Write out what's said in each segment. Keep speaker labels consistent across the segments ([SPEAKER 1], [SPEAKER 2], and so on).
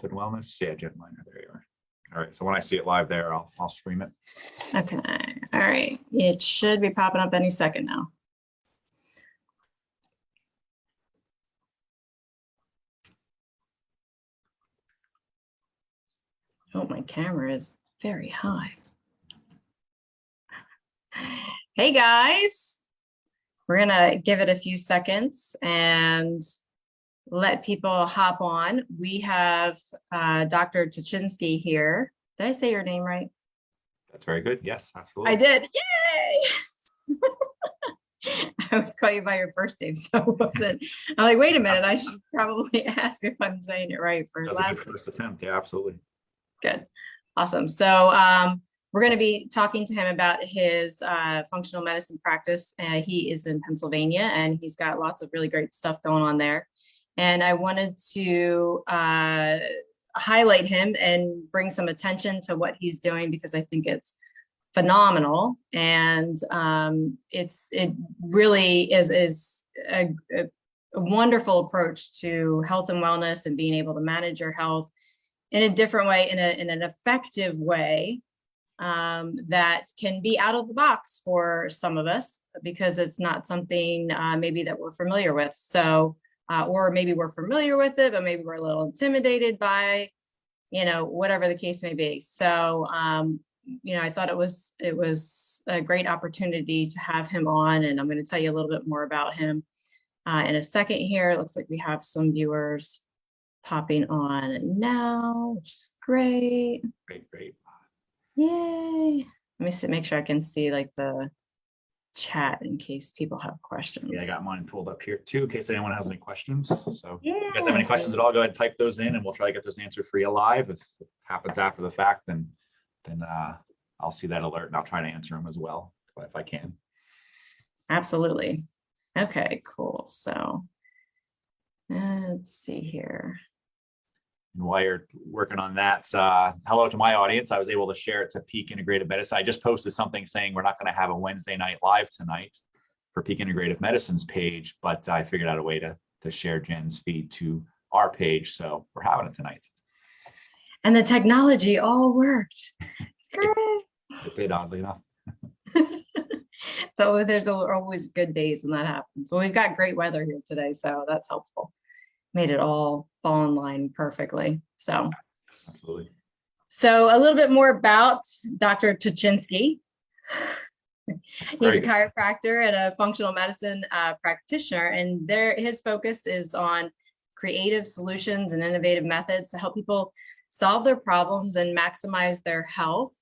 [SPEAKER 1] and Wellness. Yeah, Jen Miner, there you are. All right, so when I see it live there, I'll stream it.
[SPEAKER 2] Okay, all right. It should be popping up any second now. Oh, my camera is very high. Hey guys, we're gonna give it a few seconds and let people hop on. We have Dr. Touchinsky here. Did I say your name right?
[SPEAKER 1] That's very good. Yes, absolutely.
[SPEAKER 2] I did. Yay! I always call you by your first name, so it wasn't. I'm like, wait a minute, I should probably ask if I'm saying it right for his last name.
[SPEAKER 1] First attempt. Yeah, absolutely.
[SPEAKER 2] Good. Awesome. So we're going to be talking to him about his functional medicine practice. He is in Pennsylvania, and he's got lots of really great stuff going on there. And I wanted to highlight him and bring some attention to what he's doing, because I think it's phenomenal. And it really is a wonderful approach to health and wellness and being able to manage your health in a different way, in an effective way that can be out of the box for some of us, because it's not something maybe that we're familiar with. So, or maybe we're familiar with it, but maybe we're a little intimidated by, whatever the case may be. So, I thought it was a great opportunity to have him on, and I'm going to tell you a little bit more about him in a second here. It looks like we have some viewers popping on now, which is great.
[SPEAKER 1] Great.
[SPEAKER 2] Yay. Let me see, make sure I can see like the chat in case people have questions.
[SPEAKER 1] Yeah, I got mine pulled up here too, in case anyone has any questions. So
[SPEAKER 2] yeah,
[SPEAKER 1] if you guys have any questions at all, go ahead and type those in, and we'll try to get those answered for you live. If it happens after the fact, then I'll see that alert and I'll try to answer them as well if I can.
[SPEAKER 2] Absolutely. Okay, cool. So let's see here.
[SPEAKER 1] And while you're working on that, hello to my audience. I was able to share it to Peak Integrative Medicine. I just posted something saying we're not going to have a Wednesday night live tonight for Peak Integrative Medicine's page, but I figured out a way to share Jen's feed to our page. So we're having it tonight.
[SPEAKER 2] And the technology all worked. It's great.
[SPEAKER 1] It did, oddly enough.
[SPEAKER 2] So there's always good days when that happens. Well, we've got great weather here today, so that's helpful. Made it all fall in line perfectly. So,
[SPEAKER 1] absolutely.
[SPEAKER 2] So a little bit more about Dr. Touchinsky. He's a chiropractor and a functional medicine practitioner, and his focus is on creative solutions and innovative methods to help people solve their problems and maximize their health.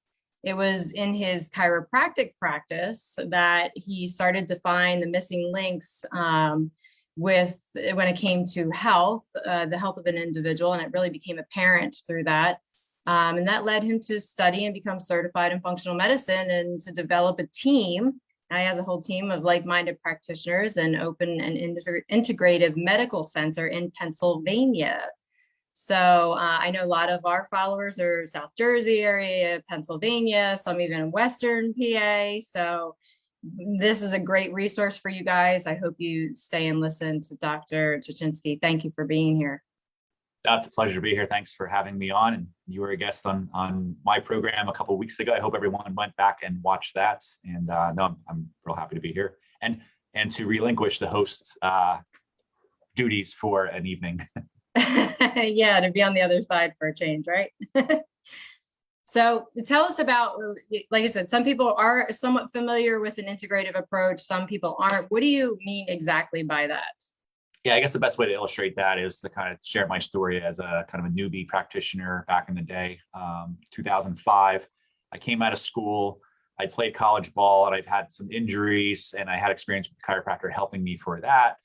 [SPEAKER 2] It was in his chiropractic practice that he started to find the missing links when it came to health, the health of an individual, and it really became apparent through that. And that led him to study and become certified in functional medicine and to develop a team. Now he has a whole team of like-minded practitioners and open an integrative medical center in Pennsylvania. So I know a lot of our followers are South Jersey area, Pennsylvania, some even in Western PA. So this is a great resource for you guys. I hope you stay and listen to Dr. Touchinsky. Thank you for being here.
[SPEAKER 1] It's a pleasure to be here. Thanks for having me on. And you were a guest on my program a couple of weeks ago. I hope everyone went back and watched that. And no, I'm real happy to be here and to relinquish the host's duties for an evening.
[SPEAKER 2] Yeah, to be on the other side for a change, right? So tell us about, like I said, some people are somewhat familiar with an integrative approach. Some people aren't. What do you mean exactly by that?
[SPEAKER 1] Yeah, I guess the best way to illustrate that is to kind of share my story as a kind of a newbie practitioner back in the day. 2005, I came out of school. I played college ball and I've had some injuries, and I had experience with the chiropractor helping me for that.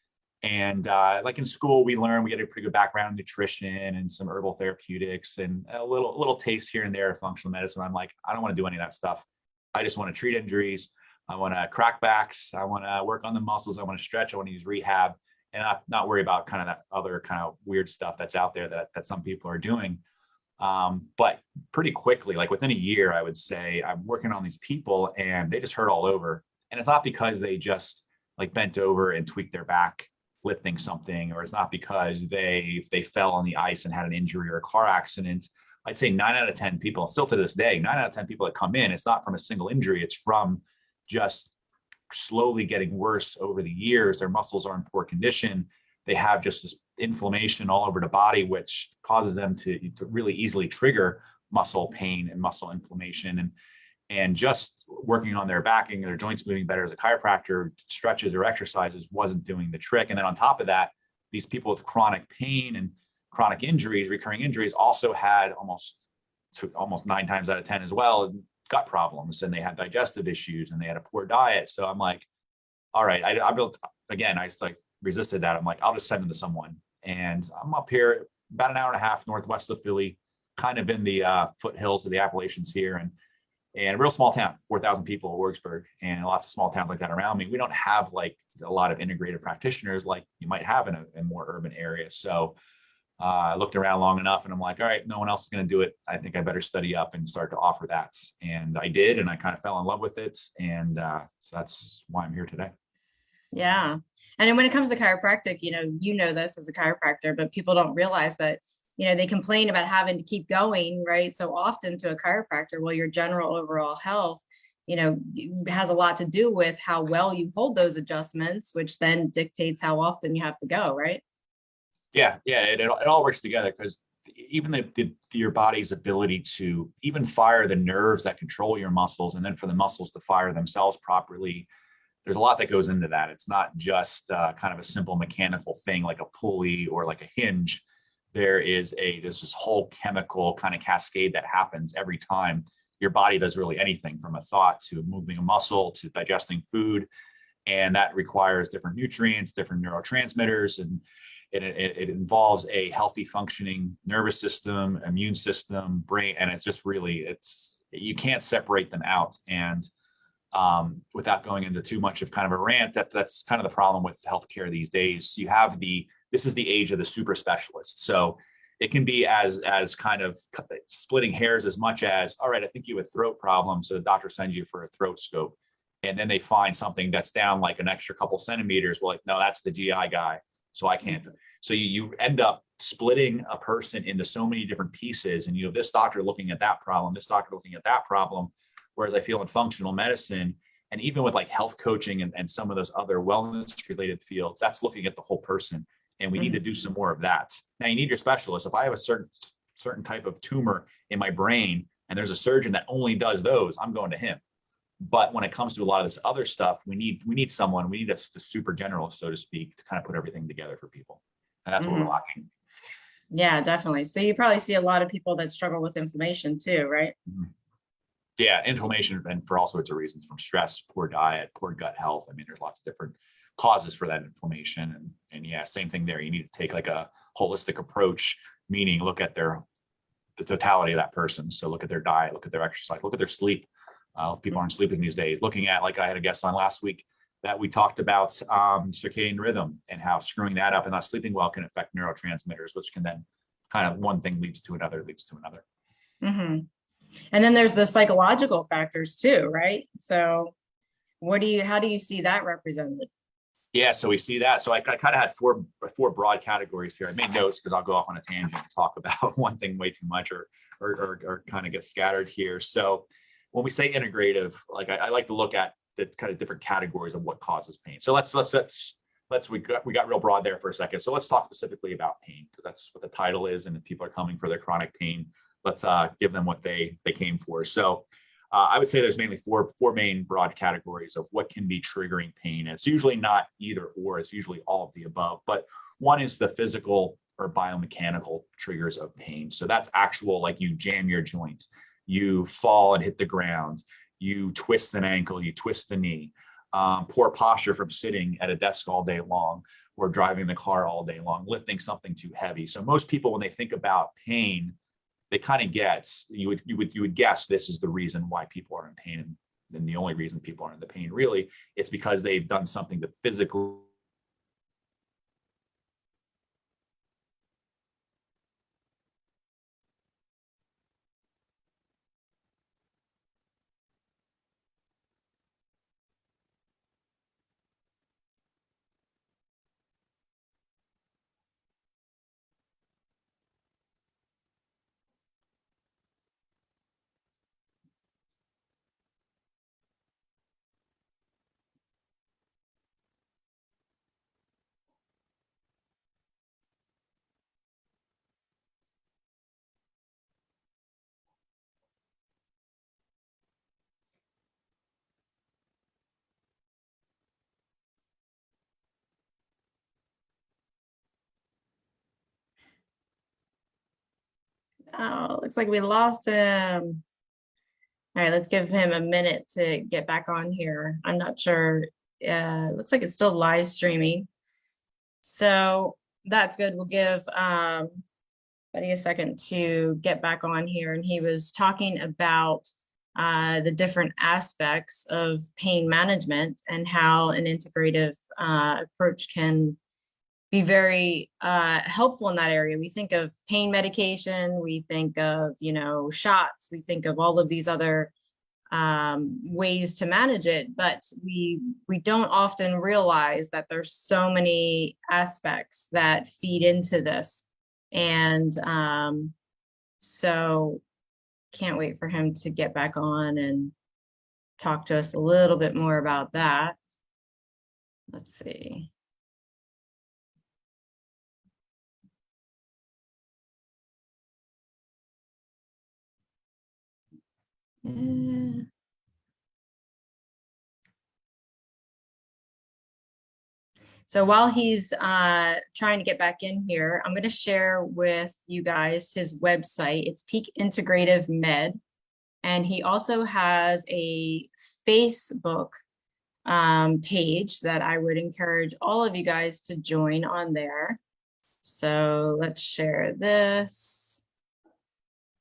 [SPEAKER 1] And like in school, we get a pretty good background in nutrition and some herbal therapeutics and a little taste here and there of functional medicine. I'm like, I don't want to do any of that stuff. I just want to treat injuries. I want to crack backs. I want to work on the muscles. I want to stretch. I want to use rehab, and not worry about kind of that other kind of weird stuff that's out there that some people are doing. But pretty quickly, like within a year, I would say I'm working on these people and they just hurt all over. And it's not because they just like bent over and tweaked their back lifting something, or it's not because they fell on the ice and had an injury or a car accident. I'd say 9 out of 10 people, still to this day, 9 out of 10 people that come in, it's not from a single injury. It's from just slowly getting worse over the years. Their muscles are in poor condition. They have just this inflammation all over the body, which causes them to really easily trigger muscle pain and muscle inflammation. And just working on their backing, their joints moving better as a chiropractor, stretches or exercises wasn't doing the trick. And then on top of that, these people with chronic pain and chronic injuries, recurring injuries, also had almost 9 times out of 10 as well, gut problems, and they had digestive issues, and they had a poor diet. So I'm like, all right, I built, again, I like resisted that. I'm like, I'll just send them to someone. And I'm up here about an hour and a half northwest of Philly, kind of in the foothills of the Appalachians here. And a real small town, 4,000 people, Warwicksburg, and lots of small towns like that around me. We don't have like a lot of integrative practitioners like you might have in a more urban area. So I looked around long enough and I'm like, all right, no one else is going to do it. I think I better study up and start to offer that. And I did, and I kind of fell in love with it. And so that's why I'm here today.
[SPEAKER 2] Yeah. And then when it comes to chiropractic, you know this as a chiropractor, but people don't realize that, they complain about having to keep going, right? So often to a chiropractor, well, your general overall health, has a lot to do with how well you hold those adjustments, which then dictates how often you have to go, right?
[SPEAKER 1] Yeah, it all works together, because even your body's ability to even fire the nerves that control your muscles, and then for the muscles to fire themselves properly, there's a lot that goes into that. It's not just kind of a simple mechanical thing like a pulley or like a hinge. There's this whole chemical kind of cascade that happens every time your body does really anything, from a thought to moving a muscle to digesting food. And that requires different nutrients, different neurotransmitters, and it involves a healthy functioning nervous system, immune system, brain, and it's just really, you can't separate them out. And without going into too much of kind of a rant, that's kind of the problem with healthcare these days. This is the age of the super specialists. So it can be as kind of splitting hairs as much as, all right, I think you have a throat problem, so the doctor sends you for a throat scope, and then they find something that's down like an extra couple centimeters. Well, like, no, that's the GI guy, so I can't. So you end up splitting a person into so many different pieces, and you have this doctor looking at that problem, this doctor looking at that problem. Whereas I feel in functional medicine, and even with like health coaching and some of those other wellness related fields, that's looking at the whole person. And we need to do some more of that. Now you need your specialist. If I have a certain type of tumor in my brain and there's a surgeon that only does those, I'm going to him. But when it comes to a lot of this other stuff, we need the super general, so to speak, to kind of put everything together for people. And that's what we're lacking.
[SPEAKER 2] Yeah, definitely. So you probably see a lot of people that struggle with inflammation too, right?
[SPEAKER 1] Yeah, inflammation, and for all sorts of reasons, from stress, poor diet, poor gut health. I mean, there's lots of different causes for that inflammation. And yeah, same thing there. You need to take like a holistic approach, meaning look at the totality of that person. So look at their diet, look at their exercise, look at their sleep. People aren't sleeping these days. Looking at, like I had a guest on last week that we talked about circadian rhythm, and how screwing that up and not sleeping well can affect neurotransmitters, which can then kind of one thing leads to another.
[SPEAKER 2] Mm-hmm. And then there's the psychological factors too, right? So how do you see that represented?
[SPEAKER 1] Yeah, so we see that. So I kind of had four broad categories here. I made notes because I'll go off on a tangent and talk about one thing way too much, or kind of get scattered here. So when we say integrative, like I like to look at the kind of different categories of what causes pain. So we got real broad there for a second. So let's talk specifically about pain, because that's what the title is. And if people are coming for their chronic pain, let's give them what they came for. So I would say there's mainly four main broad categories of what can be triggering pain. It's usually not either or, it's usually all of the above. But one is the physical or biomechanical triggers of pain. So that's actual, like you jam your joints, you fall and hit the ground, you twist an ankle, you twist the knee, poor posture from sitting at a desk all day long, or driving the car all day long, lifting something too heavy. So most people, when they think about pain, they kind of you would guess this is the reason why people are in pain. And the only reason people are in the pain, really, it's because they've done something to physically
[SPEAKER 2] Oh, looks like we lost him. All right, let's give him a minute to get back on here. I'm not sure. Looks like it's still live streaming. So that's good. We'll give Buddy a second to get back on here. And he was talking about the different aspects of pain management and how an integrative approach can be very helpful in that area. We think of pain medication, we think of, shots, we think of all of these other ways to manage it, but we don't often realize that there's so many aspects that feed into this. And so can't wait for him to get back on and talk to us a little bit more about that. Let's see. So while he's trying to get back in here, I'm going to share with you guys his website. It's Peak Integrative Med. And he also has a Facebook page that I would encourage all of you guys to join on there. So let's share this.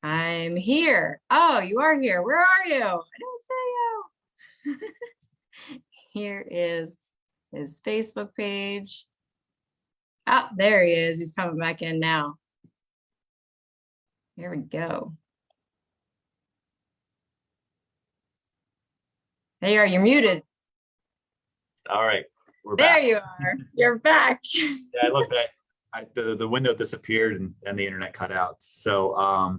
[SPEAKER 2] I'm here. Oh, you are here. Where are you? I didn't see you. Here is his Facebook page. Ah, there he is. He's coming back in now. Here we go. There you are. You're muted.
[SPEAKER 1] All right, we're
[SPEAKER 2] there
[SPEAKER 1] back.
[SPEAKER 2] You are. You're back.
[SPEAKER 1] Yeah, I looked at the window disappeared and the internet cut out. So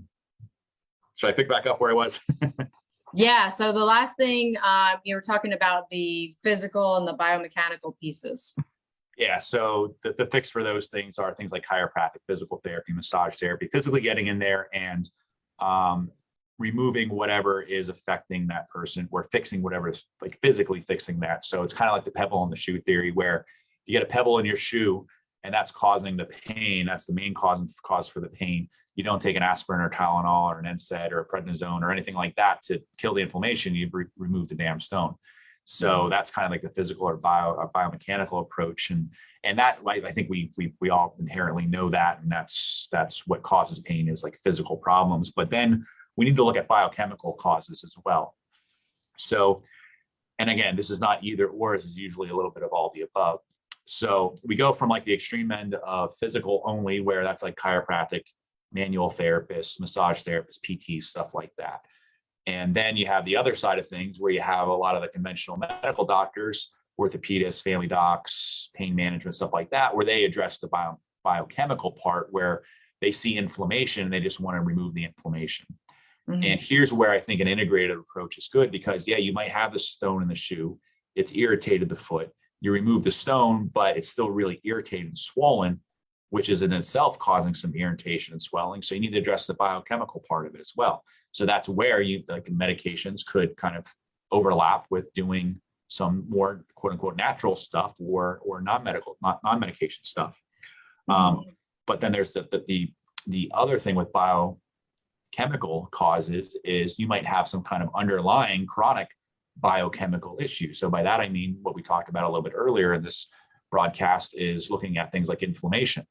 [SPEAKER 1] should I pick back up where I was?
[SPEAKER 2] Yeah. So the last thing you were talking about the physical and the biomechanical pieces.
[SPEAKER 1] Yeah. So the fix for those things are things like chiropractic, physical therapy, massage therapy, physically getting in there and removing whatever is affecting that person or fixing whatever is like physically fixing that. So it's kind of like the pebble in the shoe theory, where you get a pebble in your shoe and that's causing the pain. That's the main cause for the pain. You don't take an aspirin or Tylenol or an NSAID or a prednisone or anything like that to kill the inflammation. You remove the damn stone. So that's kind of like the physical or biomechanical approach. And that, I think we all inherently know that. And that's what causes pain, is like physical problems. But then we need to look at biochemical causes as well. So, and again, this is not either or, this is usually a little bit of all the above. So we go from like the extreme end of physical only, where that's like chiropractic, manual therapists, massage therapists, PTs, stuff like that. And then you have the other side of things where you have a lot of the conventional medical doctors, orthopedists, family docs, pain management, stuff like that, where they address the biochemical part, where they see inflammation and they just want to remove the inflammation. Mm-hmm. And here's where I think an integrated approach is good, because yeah, you might have the stone in the shoe, it's irritated the foot, you remove the stone, but it's still really irritated and swollen, which is in itself causing some irritation and swelling. So you need to address the biochemical part of it as well. So that's where like medications could kind of overlap with doing some more quote unquote natural stuff or non-medication stuff. Mm-hmm. But then there's the other thing with biochemical causes is you might have some kind of underlying chronic biochemical issue. So by that, I mean what we talked about a little bit earlier in this broadcast is looking at things like inflammation.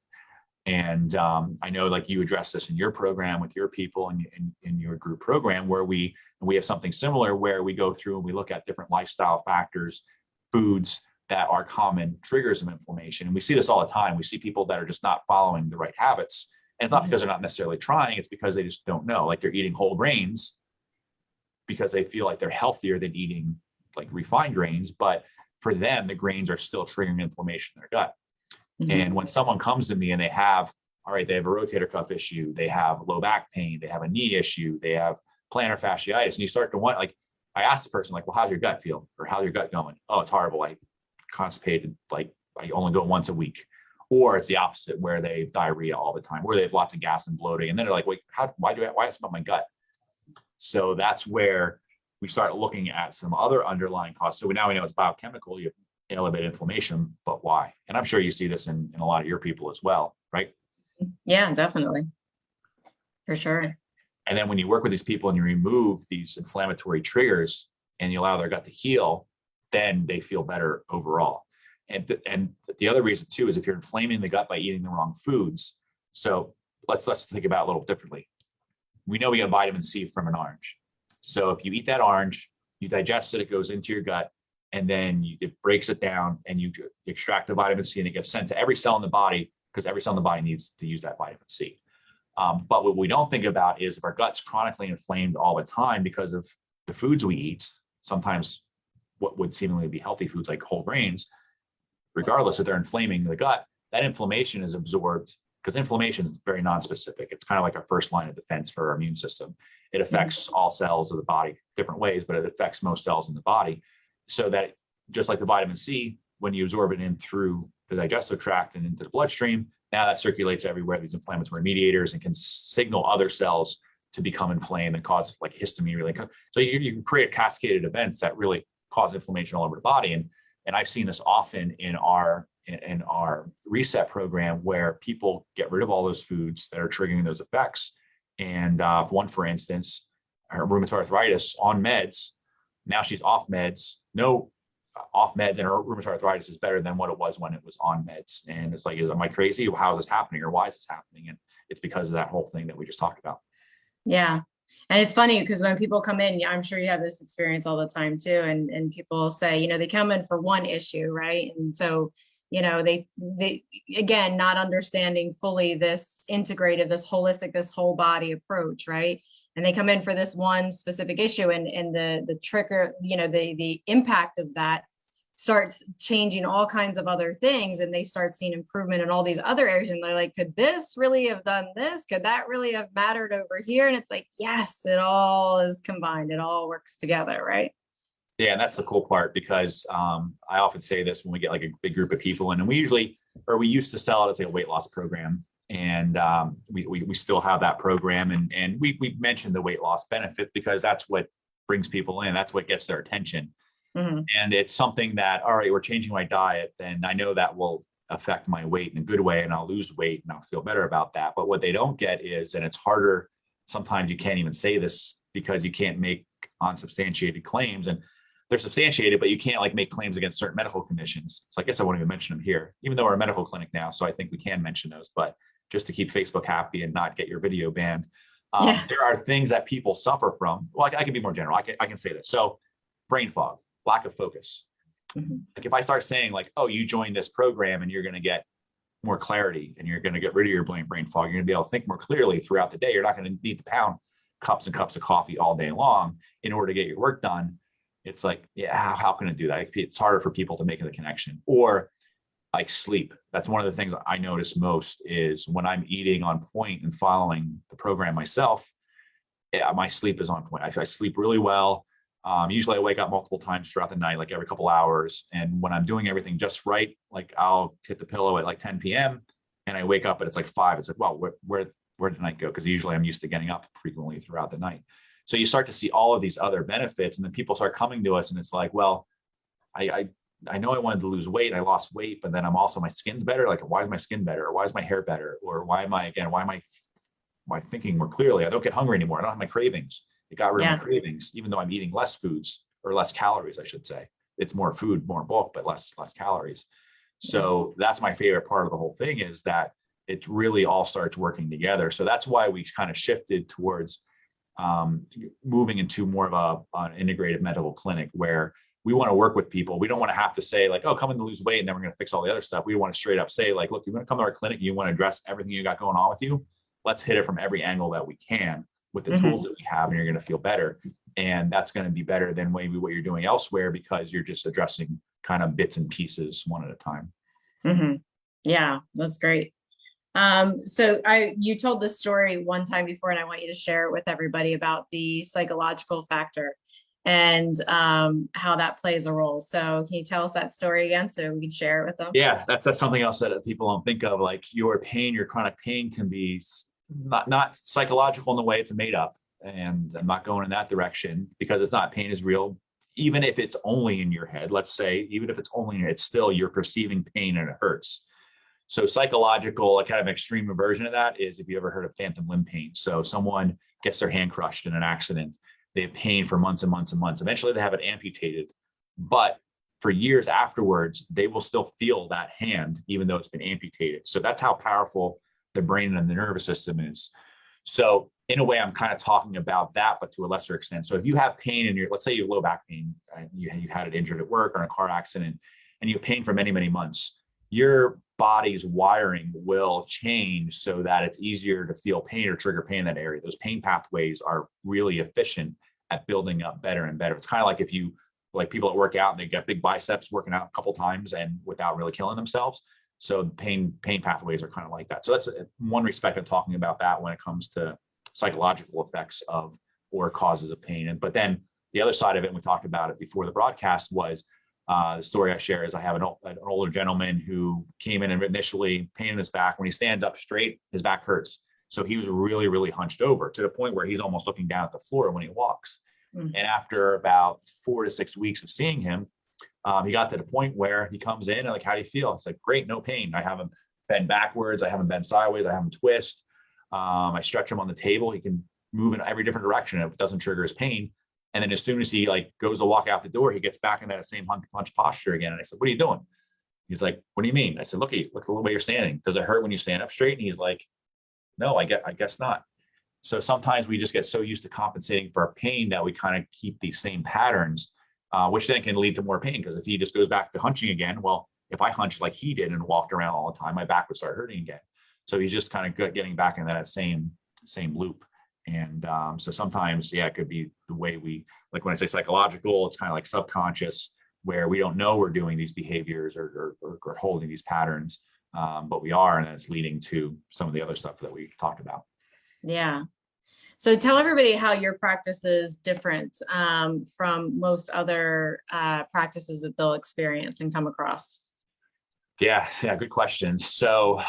[SPEAKER 1] And I know like you address this in your program with your people and in your group program, where we have something similar where we go through and we look at different lifestyle factors, foods that are common triggers of inflammation. And we see this all the time. We see people that are just not following the right habits. And it's not because they're not necessarily trying, it's because they just don't know. Like they're eating whole grains because they feel like they're healthier than eating like refined grains. But for them, the grains are still triggering inflammation in their gut. Mm-hmm. And when someone comes to me and they have a rotator cuff issue, they have low back pain, they have a knee issue, they have plantar fasciitis, and you start to want, like, I ask the person, like, well, how's your gut feel? Or how's your gut going? Oh, it's horrible. I constipated, like I only go once a week. Or it's the opposite, where they have diarrhea all the time, where they have lots of gas and bloating. And then they're like, wait, why is it about my gut? So that's where we start looking at some other underlying causes. So now we know it's biochemical, you have elevated inflammation, but why? And I'm sure you see this in a lot of your people as well, right?
[SPEAKER 2] Yeah, definitely. For sure.
[SPEAKER 1] And then when you work with these people and you remove these inflammatory triggers and you allow their gut to heal, then they feel better overall. And the other reason too is if you're inflaming the gut by eating the wrong foods. So let's think about it a little differently. We know we get vitamin C from an orange. So if you eat that orange, you digest it, it goes into your gut, and then it breaks it down and you extract the vitamin C and it gets sent to every cell in the body because every cell in the body needs to use that vitamin C. But what we don't think about is if our gut's chronically inflamed all the time because of the foods we eat, sometimes what would seemingly be healthy foods like whole grains, regardless if they're inflaming the gut, that inflammation is absorbed because inflammation is very nonspecific. It's kind of like our first line of defense for our immune system. It affects all cells of the body different ways, but it affects most cells in the body. So that just like the vitamin C, when you absorb it in through the digestive tract and into the bloodstream, now that circulates everywhere, these inflammatory mediators, and can signal other cells to become inflamed and cause like histamine really. So you can create cascaded events that really cause inflammation all over the body. And I've seen this often in our reset program where people get rid of all those foods that are triggering those effects. And one, for instance, her rheumatoid arthritis on meds, now she's off meds, off meds, and her rheumatoid arthritis is better than what it was when it was on meds. And it's like, am I crazy? How is this happening? Or why is this happening? And it's because of that whole thing that we just talked about.
[SPEAKER 2] Yeah. And it's funny because when people come in, I'm sure you have this experience all the time too. And people say, they come in for one issue, right? And so, they again, not understanding fully this integrative, this holistic, this whole body approach, right? And they come in for this one specific issue, and the trigger, the impact of that starts changing all kinds of other things, and they start seeing improvement in all these other areas, and they're like, could this really have done this? Could that really have mattered over here? And it's like, yes, it all is combined, it all works together, right?
[SPEAKER 1] Yeah, and that's the cool part, because I often say this when we get like a big group of people in, and we used to sell it as like a weight loss program, and we still have that program, and we mentioned the weight loss benefit because that's what brings people in, that's what gets their attention. Mm-hmm. And it's something that, all right, we're changing my diet, then I know that will affect my weight in a good way, and I'll lose weight and I'll feel better about that. But what they don't get is, and it's harder, sometimes you can't even say this because you can't make unsubstantiated claims, and they're substantiated, but you can't like make claims against certain medical conditions. So I guess I won't even mention them here, even though we're a medical clinic now. So I think we can mention those, but just to keep Facebook happy and not get your video banned. There are things that people suffer from. Well, I can be more general. I can say this. So brain fog, lack of focus. Mm-hmm. Like if I start saying like, oh, you joined this program and you're going to get more clarity and you're going to get rid of your brain fog, you're going to be able to think more clearly throughout the day. You're not going to need to pound cups and cups of coffee all day long in order to get your work done. It's like, yeah, how can I do that? It's harder for people to make the connection. Or like sleep. That's one of the things I notice most is when I'm eating on point and following the program myself, my sleep is on point. I sleep really well. Usually I wake up multiple times throughout the night, like every couple hours. And when I'm doing everything just right, like I'll hit the pillow at like 10 p.m. and I wake up and it's like 5. It's like, well, where did the night go? Because usually I'm used to getting up frequently throughout the night. So you start to see all of these other benefits, and then people start coming to us and it's like, well, I know I wanted to lose weight. I lost weight, but then my skin's better. Like, why is my skin better? Or why is my hair better? Or why am I thinking more clearly? I don't get hungry anymore. I don't have my cravings. It got rid of my cravings, even though I'm eating less foods or less calories, I should say. It's more food, more bulk, but less calories. So that's my favorite part of the whole thing, is that it really all starts working together. So that's why we kind of shifted towards moving into more of an integrative medical clinic, where we want to work with people. We don't want to have to say like, oh, come in to lose weight and then we're going to fix all the other stuff. We want to straight up say like, look, you're going to come to our clinic, you want to address everything you got going on with you. Let's hit it from every angle that we can with the tools that we have, and you're going to feel better. And that's going to be better than maybe what you're doing elsewhere, because you're just addressing kind of bits and pieces one at a time.
[SPEAKER 2] Mm-hmm. Yeah, that's great. So you told this story one time before, and I want you to share it with everybody about the psychological factor and how that plays a role. So can you tell us that story again so we can share it with them?
[SPEAKER 1] Yeah, that's something else that people don't think of. Like your chronic pain can be not psychological in the way it's made up. And I'm not going in that direction, because it's not. Pain is real. Even if it's only in your head, let's say, even if it's only in it's still, you're perceiving pain and it hurts. So psychological, a kind of extreme version of that is if you ever heard of phantom limb pain. So someone gets their hand crushed in an accident, they have pain for months and months and months. Eventually they have it amputated, but for years afterwards, they will still feel that hand, even though it's been amputated. So that's how powerful the brain and the nervous system is. So in a way, I'm kind of talking about that, but to a lesser extent. So if you have pain in your, let's say you have low back pain, you had it injured at work or in a car accident, and you have pain for many, many months, your body's wiring will change so that it's easier to feel pain or trigger pain in that area. Those pain pathways are really efficient at building up better and better. It's kind of like if you, like people that work out and they get big biceps working out a couple times and without really killing themselves. So pain pathways are kind of like that. So that's one respect of talking about that when it comes to psychological effects of or causes of pain. And but then the other side of it, and we talked about it before the broadcast, was the story I share is I have an older gentleman who came in and initially pain in his back. When he stands up straight, his back hurts. So he was really, really hunched over to the point where he's almost looking down at the floor when he walks. Mm-hmm. And after about 4 to 6 weeks of seeing him, he got to the point where he comes in and like, how do you feel? It's like, great, no pain. I haven't bent backwards. I haven't bent sideways. I haven't twist. I stretch him on the table. He can move in every different direction. It doesn't trigger his pain. And then as soon as he like goes to walk out the door, he gets back in that same punch posture again. And I said, what are you doing? He's like, what do you mean? I said, look at the way you're standing. Does it hurt when you stand up straight? And he's like, no, I guess not. So sometimes we just get so used to compensating for our pain that we kind of keep these same patterns, which then can lead to more pain. Because if he just goes back to hunching again, well, if I hunched like he did and walked around all the time, my back would start hurting again. So he's just kind of getting back in that same loop. And so sometimes, yeah, it could be the way we, like when I say psychological, it's kind of like subconscious, where we don't know we're doing these behaviors or holding these patterns, but we are, and it's leading to some of the other stuff that we talked about.
[SPEAKER 2] Yeah. So tell everybody how your practice is different from most other practices that they'll experience and come across.
[SPEAKER 1] Yeah, good questions. So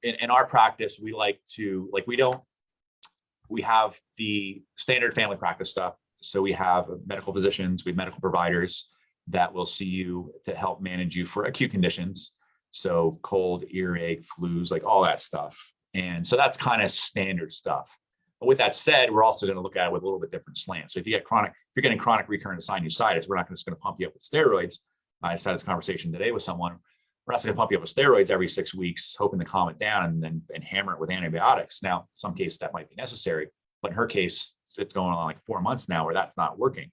[SPEAKER 1] in our practice, we like to, we have the standard family practice stuff. So we have medical physicians, we have medical providers that will see you to help manage you for acute conditions. So cold, earache, flus, like all that stuff. And so that's kind of standard stuff. But with that said, we're also going to look at it with a little bit different slant. So if you're getting chronic recurrent sinusitis, we're not just going to pump you up with steroids. I just had this conversation today with someone. We're not going to pump you up with steroids every 6 weeks, hoping to calm it down and hammer it with antibiotics. Now, some cases that might be necessary, but in her case, it's going on like 4 months now where that's not working.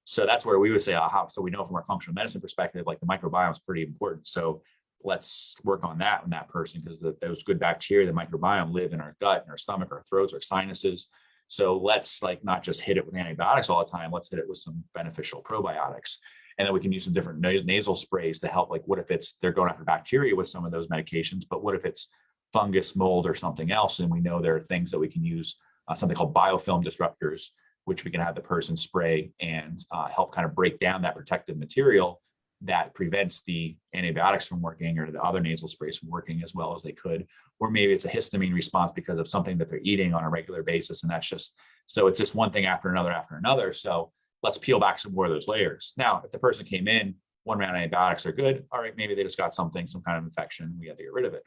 [SPEAKER 1] So that's where we would say, so we know from our functional medicine perspective, like the microbiome is pretty important. So let's work on that in that person, because those good bacteria, the microbiome, live in our gut, in our stomach, our throats, our sinuses. So let's like not just hit it with antibiotics all the time. Let's hit it with some beneficial probiotics. And then we can use some different nasal sprays to help. Like, what if they're going after bacteria with some of those medications, but what if it's fungus, mold, or something else? And we know there are things that we can use, something called biofilm disruptors, which we can have the person spray and help kind of break down that protective material that prevents the antibiotics from working or the other nasal sprays from working as well as they could. Or maybe it's a histamine response because of something that they're eating on a regular basis. And that's just, so it's just one thing after another. So let's peel back some more of those layers. Now, if the person came in, 1 round of antibiotics are good. All right, maybe they just got some kind of infection. We have to get rid of it.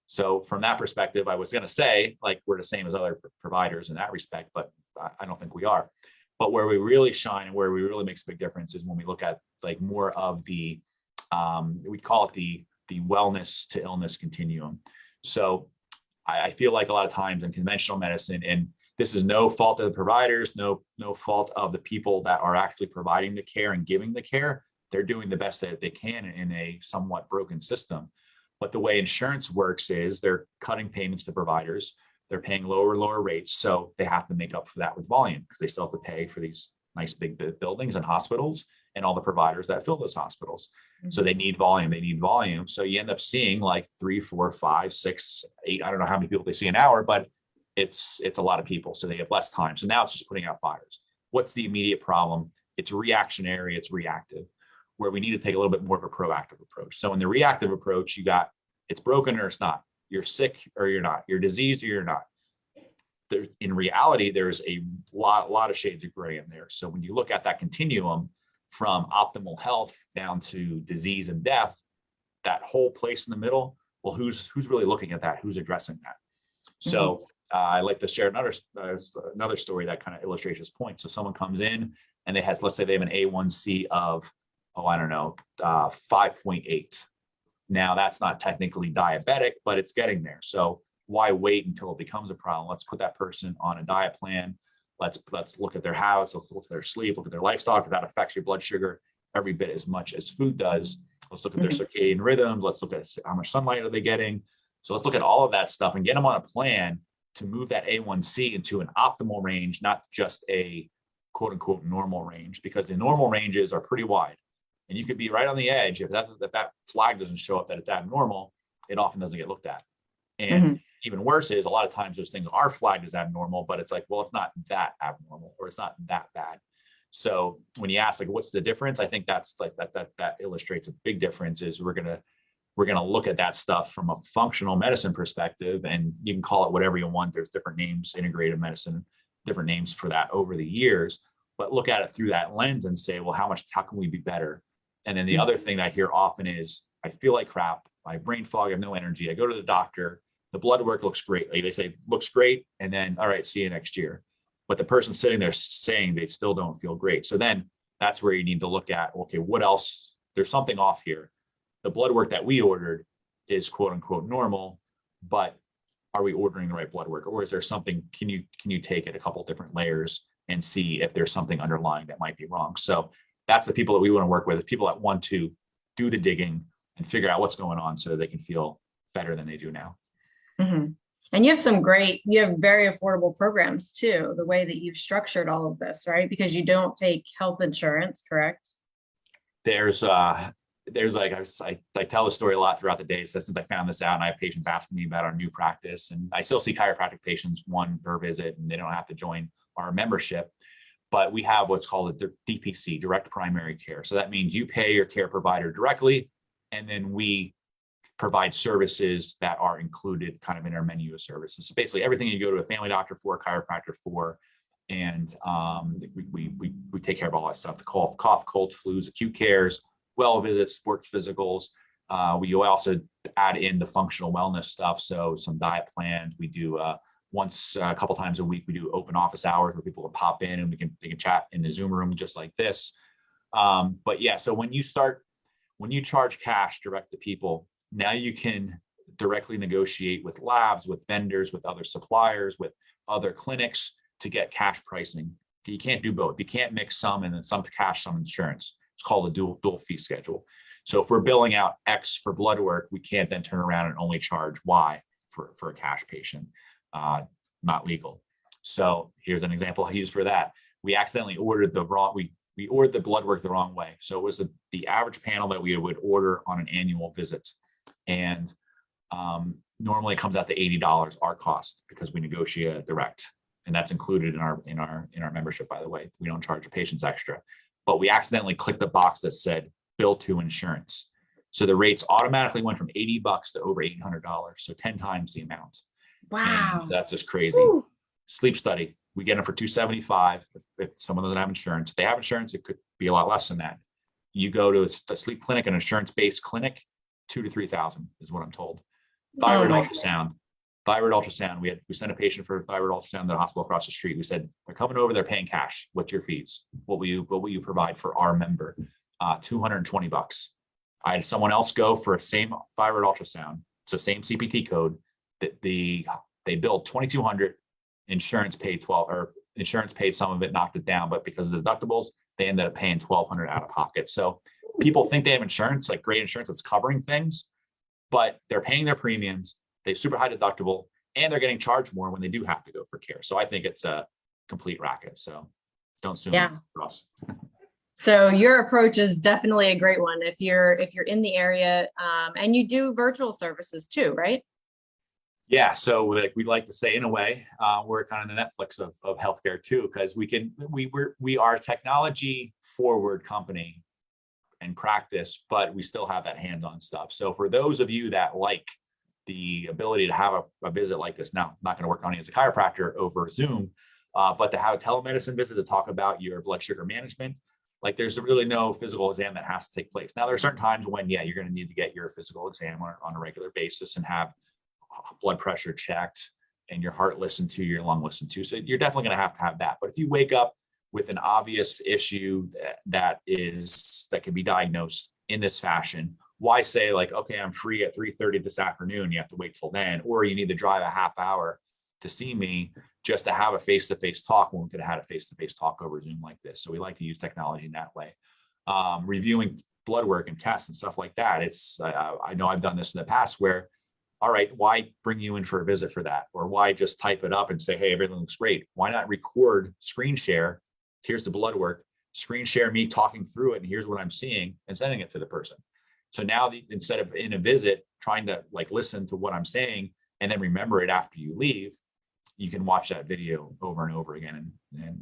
[SPEAKER 1] So from that perspective, I was going to say, like, we're the same as other providers in that respect, but I don't think we are. But where we really shine and where we really makes a big difference is when we look at like more of the, we call it the wellness to illness continuum. So I feel like a lot of times in conventional medicine, and this is no fault of the providers, no fault of the people that are actually providing the care and giving the care. They're doing the best that they can in a somewhat broken system. But the way insurance works is they're cutting payments to providers. They're paying lower rates. So they have to make up for that with volume, because they still have to pay for these nice big buildings and hospitals and all the providers that fill those hospitals. Mm-hmm. So they need volume. So you end up seeing like 3, 4, 5, 6, 8, I don't know how many people they see an hour, but it's a lot of people. So they have less time. So now it's just putting out fires. What's the immediate problem? It's reactionary, it's reactive, where we need to take a little bit more of a proactive approach. So in the reactive approach, you got, it's broken or it's not. You're sick or you're not. You're diseased or you're not. In reality, there's a lot of shades of gray in there. So when you look at that continuum from optimal health down to disease and death, that whole place in the middle, well, who's really looking at that? Who's addressing that? So I like to share another story that kind of illustrates this point. So someone comes in and let's say they have an A1C of, I don't know, 5.8. Now that's not technically diabetic, but it's getting there. So why wait until it becomes a problem? Let's put that person on a diet plan. Let's look at their habits, look at their sleep, look at their lifestyle, because that affects your blood sugar every bit as much as food does. Let's look at their circadian rhythms. Let's look at how much sunlight are they getting. So let's look at all of that stuff and get them on a plan to move that A1C into an optimal range, not just a quote unquote normal range, because the normal ranges are pretty wide. And you could be right on the edge. If that flag doesn't show up that it's abnormal, it often doesn't get looked at. And even worse is a lot of times those things are flagged as abnormal, but it's like, well, it's not that abnormal or it's not that bad. So when you ask like, what's the difference? I think that's like that illustrates a big difference. Is we're gonna look at that stuff from a functional medicine perspective, and you can call it whatever you want. There's different names, integrative medicine, different names for that over the years, but look at it through that lens and say, well, how can we be better? And then the other thing that I hear often is, I feel like crap, I have brain fog, I have no energy. I go to the doctor, the blood work looks great. Like they say, looks great. And then, all right, see you next year. But the person sitting there saying they still don't feel great. So then that's where you need to look at, okay, what else? There's something off here. The blood work that we ordered is quote unquote normal, but are we ordering the right blood work? Or is there something, can you take it a couple different layers and see if there's something underlying that might be wrong? So that's the people that we want to work with, people that want to do the digging and figure out what's going on so they can feel better than they do now.
[SPEAKER 2] And you have very affordable programs too, the way that you've structured all of this, right? Because you don't take health insurance, correct?
[SPEAKER 1] There's like, I tell the story a lot throughout the day. So since I found this out, and I have patients asking me about our new practice, and I still see chiropractic patients one per visit, and they don't have to join our membership, but we have what's called a DPC, direct primary care. So that means you pay your care provider directly, and then we provide services that are included kind of in our menu of services. So basically everything you go to a family doctor for, a chiropractor for, and we take care of all that stuff, the cough, colds, flus, acute cares, well visits, sports physicals. We also add in the functional wellness stuff. So some diet plans. We do once a couple times a week, we do open office hours where people can pop in and they can chat in the Zoom room just like this. But yeah, so when you charge cash direct to people, now you can directly negotiate with labs, with vendors, with other suppliers, with other clinics to get cash pricing. You can't do both. You can't mix some and then some cash, some insurance. It's called a dual fee schedule. So if we're billing out X for blood work, we can't then turn around and only charge Y for a cash patient. Not legal. So here's an example I use for that. We accidentally ordered we ordered the blood work the wrong way. So it was the average panel that we would order on an annual visit. And normally it comes out to $80 our cost because we negotiate it direct. And that's included in our membership, by the way. We don't charge patients extra. But we accidentally clicked the box that said bill to insurance. So the rates automatically went from $80 to over $800. So 10 times the amount.
[SPEAKER 2] Wow.
[SPEAKER 1] And so that's just crazy.
[SPEAKER 2] Woo.
[SPEAKER 1] Sleep study, we get them for $275 if someone doesn't have insurance. If they have insurance, it could be a lot less than that. You go to a sleep clinic, an insurance-based clinic, $2,000 to $3,000 is what I'm told. Thyroid ultrasound. We sent a patient for a thyroid ultrasound to the hospital across the street. We said, they're coming over, they're paying cash. What's your fees? What will you provide for our member? $220. I had someone else go for a same thyroid ultrasound, so same CPT code. They billed $2,200. Insurance paid $1,200, or insurance paid some of it, knocked it down, but because of the deductibles, they ended up paying $1,200 out of pocket. So people think they have insurance, like great insurance that's covering things, but they're paying their premiums, they have super high deductible, and they're getting charged more when they do have to go for care. So I think it's a complete racket. So don't sue me for us.
[SPEAKER 2] So your approach is definitely a great one if you're in the area, and you do virtual services too, right?
[SPEAKER 1] Yeah, so we like to say, in a way, we're kind of the Netflix of healthcare too, because we are a technology forward company and practice, but we still have that hands-on stuff. So for those of you that like the ability to have a visit like this, now I'm not going to work on it as a chiropractor over Zoom, but to have a telemedicine visit to talk about your blood sugar management, Like there's really no physical exam that has to take place. Now there are certain times when, yeah, you're going to need to get your physical exam on a regular basis and have blood pressure checked and your heart listened to, your lung listened to. So you're definitely going to have that. But if you wake up with an obvious issue that can be diagnosed in this fashion, why say like, okay, I'm free at 3:30 this afternoon, you have to wait till then, or you need to drive a half hour to see me just to have a face-to-face talk when we could have had a face-to-face talk over Zoom like this. So we like to use technology in that way. Reviewing blood work and tests and stuff like that. I know I've done this in the past where, all right, why bring you in for a visit for that? Or why just type it up and say, hey, everything looks great. Why not record, screen share? Here's the blood work, screen share me talking through it. And here's what I'm seeing and sending it to the person. So now instead of in a visit, trying to like listen to what I'm saying and then remember it after you leave, you can watch that video over and over again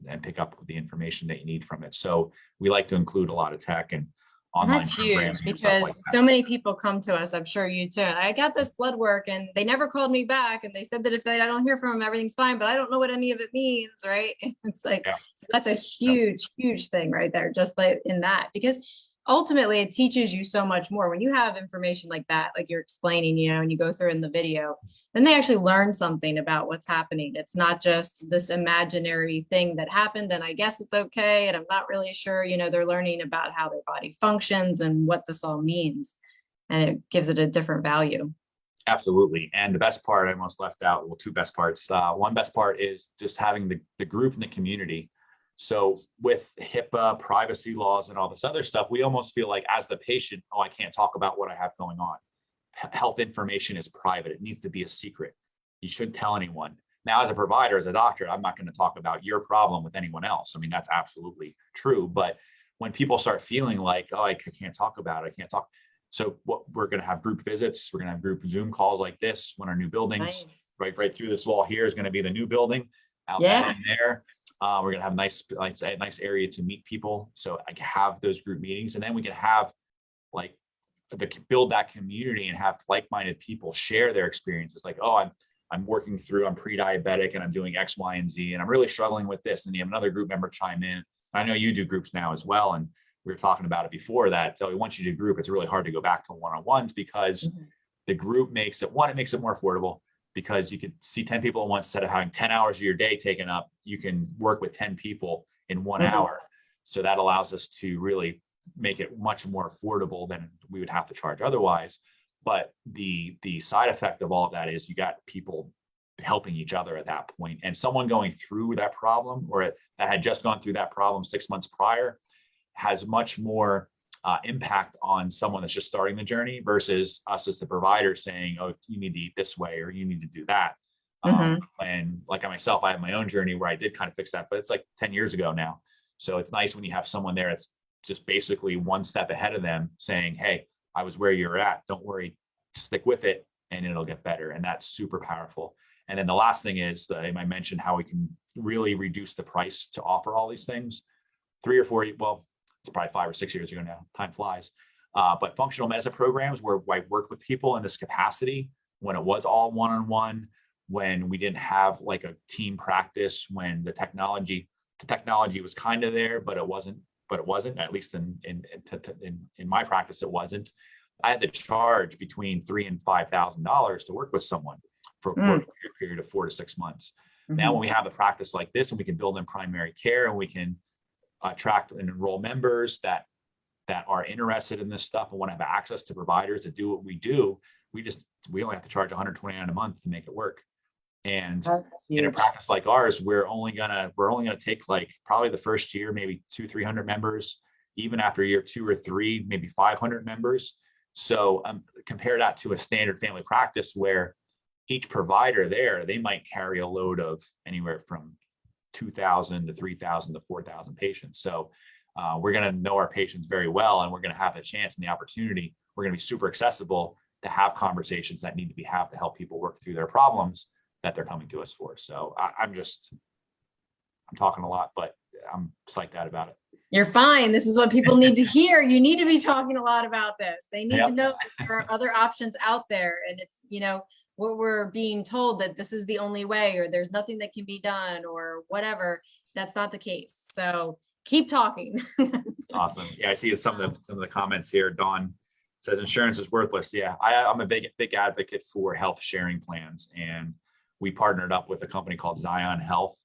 [SPEAKER 1] and pick up the information that you need from it. So we like to include a lot of tech and online
[SPEAKER 2] That's
[SPEAKER 1] programs
[SPEAKER 2] huge
[SPEAKER 1] and stuff like
[SPEAKER 2] because
[SPEAKER 1] that.
[SPEAKER 2] so many people come to us, I'm sure you too. And I got this blood work and they never called me back. And they said that if I don't hear from them, everything's fine, but I don't know what any of it means, right? It's like,
[SPEAKER 1] Yeah.
[SPEAKER 2] so that's a huge, huge thing right there, just like in that, because ultimately it teaches you so much more when you have information like that, like you're explaining, and you go through in the video, then they actually learn something about what's happening. It's not just this imaginary thing that happened and I guess it's okay and I'm not really sure. They're learning about how their body functions and what this all means, and it gives it a different value.
[SPEAKER 1] Absolutely. And the best part I almost left out, well, two best parts. One best part is just having the group and the community. So with HIPAA, privacy laws, and all this other stuff, we almost feel like as the patient, oh, I can't talk about what I have going on. Health information is private. It needs to be a secret. You shouldn't tell anyone. Now, as a provider, as a doctor, I'm not going to talk about your problem with anyone else. I mean, that's absolutely true. But when people start feeling like, oh, I can't talk about it, I can't talk. So what we're going to have group visits. We're going to have group Zoom calls like this when our new buildings,
[SPEAKER 2] Nice.
[SPEAKER 1] right through this wall here is going to be the new building. Out
[SPEAKER 2] Yeah.
[SPEAKER 1] that in there. We're gonna have nice area to meet people. So I can have those group meetings, and then we can have like build that community and have like-minded people share their experiences. Like, oh, I'm working through, I'm pre-diabetic and I'm doing X, Y, and Z, and I'm really struggling with this. And you have another group member chime in. I know you do groups now as well, and we were talking about it before that. So once you do group, it's really hard to go back to one-on-ones because the group makes it more affordable. Because you could see 10 people at once instead of having 10 hours of your day taken up, you can work with 10 people in 1 hour. So that allows us to really make it much more affordable than we would have to charge otherwise. But the side effect of all of that is you got people helping each other at that point. And someone going through that problem or that had just gone through that problem 6 months prior has much more impact on someone that's just starting the journey versus us as the provider saying, oh, you need to eat this way or you need to do that. And like myself, I have my own journey where I did kind of fix that, but it's like 10 years ago now. So it's nice when you have someone there that's just basically one step ahead of them saying, hey, I was where you're at. Don't worry, stick with it and it'll get better. And that's super powerful. And then the last thing is that I mentioned how we can really reduce the price to offer all these things. 3 or 4, well, it's probably 5 or 6 years ago now, time flies. But functional medicine programs where I worked with people in this capacity, when it was all one-on-one, when we didn't have like a team practice, when the technology was kind of there, but it wasn't, at least in my practice, it wasn't. I had to charge between $3,000 and $5,000 to work with someone for a period of 4 to 6 months. Now, when we have a practice like this and we can build in primary care and we can attract and enroll members that are interested in this stuff and want to have access to providers to do what we do, we only have to charge $129 a month to make it work. And in a practice like ours, we're only gonna take like probably the first year, maybe 200-300 members, even after year 2 or 3, maybe 500 members. So compare that to a standard family practice where each provider there, they might carry a load of anywhere from 2,000 to 3,000 to 4,000 patients. So we're going to know our patients very well, and we're going to have the chance and the opportunity. We're going to be super accessible to have conversations that need to be had to help people work through their problems that they're coming to us for. So I'm talking a lot, but I'm psyched out about it.
[SPEAKER 2] You're fine. This is what people need to hear. You need to be talking a lot about this. They need to know that there are other options out there, and it's, what we're being told that this is the only way, or there's nothing that can be done or whatever. That's not the case. So keep talking.
[SPEAKER 1] Awesome. Yeah, I see some of the comments here. Dawn says insurance is worthless. Yeah, I'm a big advocate for health sharing plans, and we partnered up with a company called Zion Health.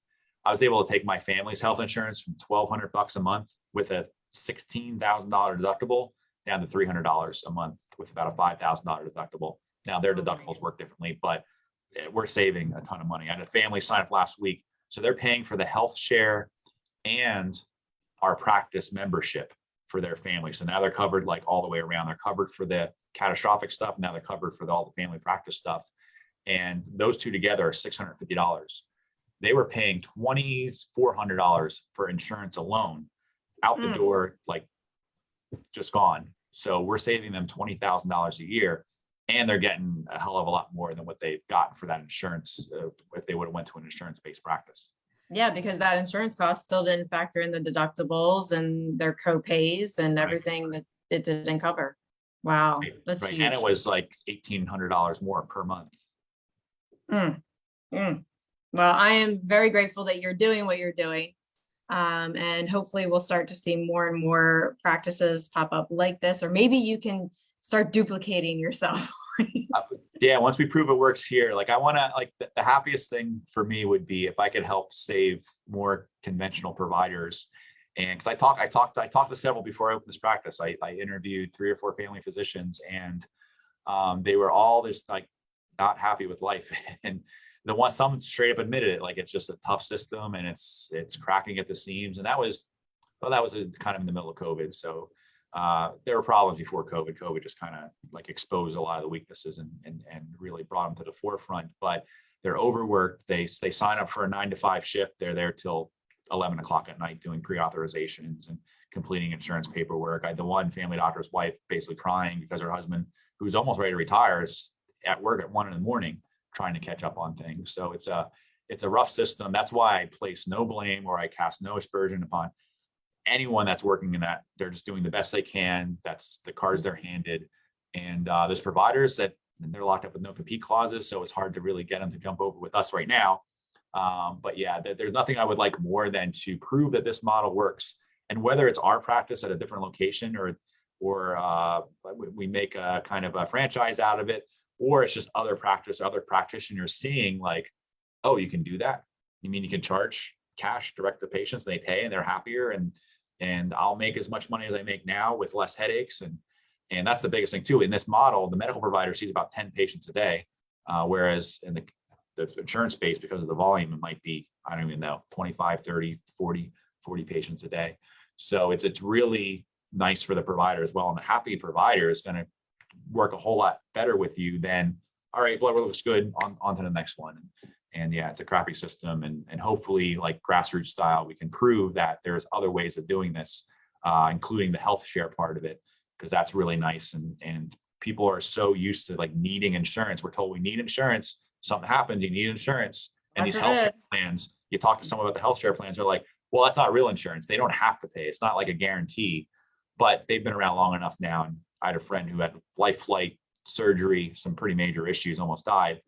[SPEAKER 1] I was able to take my family's health insurance from $1,200 a month with a $16,000 deductible down to $300 a month with about a $5,000 deductible. Now their deductibles work differently, but we're saving a ton of money. I had a family sign up last week, so they're paying for the health share and our practice membership for their family. So now they're covered like all the way around. They're covered for the catastrophic stuff. Now they're covered for all the family practice stuff. And those two together are $650. They were paying $2,400 for insurance alone, out the door, like just gone. So we're saving them $20,000 a year, and they're getting a hell of a lot more than what they've gotten for that insurance if they would have went to an insurance-based practice.
[SPEAKER 2] Yeah, because that insurance cost still didn't factor in the deductibles and their co-pays and everything that it didn't cover. Wow, that's huge.
[SPEAKER 1] And it was like $1,800 more per month.
[SPEAKER 2] Well, I am very grateful that you're doing what you're doing. And hopefully we'll start to see more and more practices pop up like this, or maybe you can start duplicating yourself.
[SPEAKER 1] Yeah, once we prove it works here, like I want to, like the happiest thing for me would be if I could help save more conventional providers. And because I talked to several before I opened this practice. I interviewed 3 or 4 family physicians, and they were all just like not happy with life. And some straight up admitted it, like it's just a tough system and it's cracking at the seams. And that was kind of in the middle of COVID. So there were problems before COVID. COVID just kind of like exposed a lot of the weaknesses and really brought them to the forefront. But they're overworked. They sign up for a 9 to 5 shift. They're there till 11 o'clock at night doing pre-authorizations and completing insurance paperwork. I had the one family doctor's wife basically crying because her husband, who's almost ready to retire, is at work at 1 a.m. trying to catch up on things. So it's a rough system. That's why I place no blame or I cast no aspersion upon anyone that's working in that. They're just doing the best they can. That's the cards they're handed. And there's providers that they're locked up with no compete clauses, so it's hard to really get them to jump over with us right now. But yeah, there's nothing I would like more than to prove that this model works. And whether it's our practice at a different location or we make a kind of a franchise out of it, or it's just other practitioners seeing like, oh, you can do that. You mean you can charge cash direct to patients, they pay and they're happier, and I'll make as much money as I make now with less headaches. And that's the biggest thing too. In this model, the medical provider sees about 10 patients a day, whereas in the insurance space, because of the volume, it might be, I don't even know, 25, 30, 40 patients a day. So it's really nice for the provider as well. And the happy provider is going to work a whole lot better with you than, all right, blood work looks good, on to the next one. And yeah, it's a crappy system. And hopefully, like grassroots style, we can prove that there's other ways of doing this, including the health share part of it, because that's really nice. And people are so used to like needing insurance. We're told we need insurance. Something happens, you need insurance. And these health share plans, you talk to someone about the health share plans, they're like, well, that's not real insurance. They don't have to pay. It's not like a guarantee, but they've been around long enough now. And I had a friend who had life flight surgery, some pretty major issues, almost died,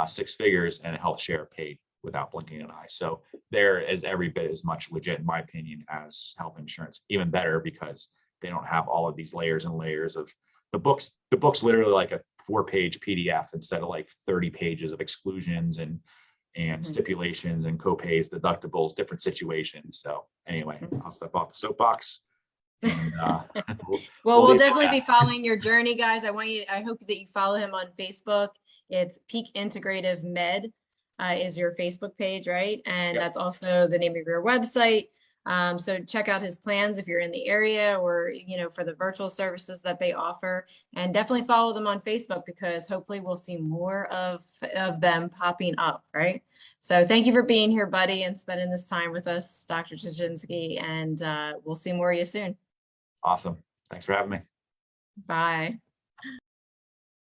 [SPEAKER 1] 6 figures, and a health share paid without blinking an eye. So there is every bit as much legit, in my opinion, as health insurance. Even better because they don't have all of these layers and layers of the books. The book's literally like a 4-page PDF instead of like 30 pages of exclusions and stipulations and co-pays, deductibles, different situations. So anyway, I'll step off the soapbox. And,
[SPEAKER 2] we'll definitely be following your journey, guys. I hope that you follow him on Facebook. It's Peak Integrative Med is your Facebook page, right? And that's also the name of your website. So check out his plans if you're in the area, or, for the virtual services that they offer, and definitely follow them on Facebook, because hopefully we'll see more of them popping up, right? So thank you for being here, buddy, and spending this time with us, Dr. Touchinsky, and we'll see more of you soon.
[SPEAKER 1] Awesome. Thanks for having me.
[SPEAKER 2] Bye.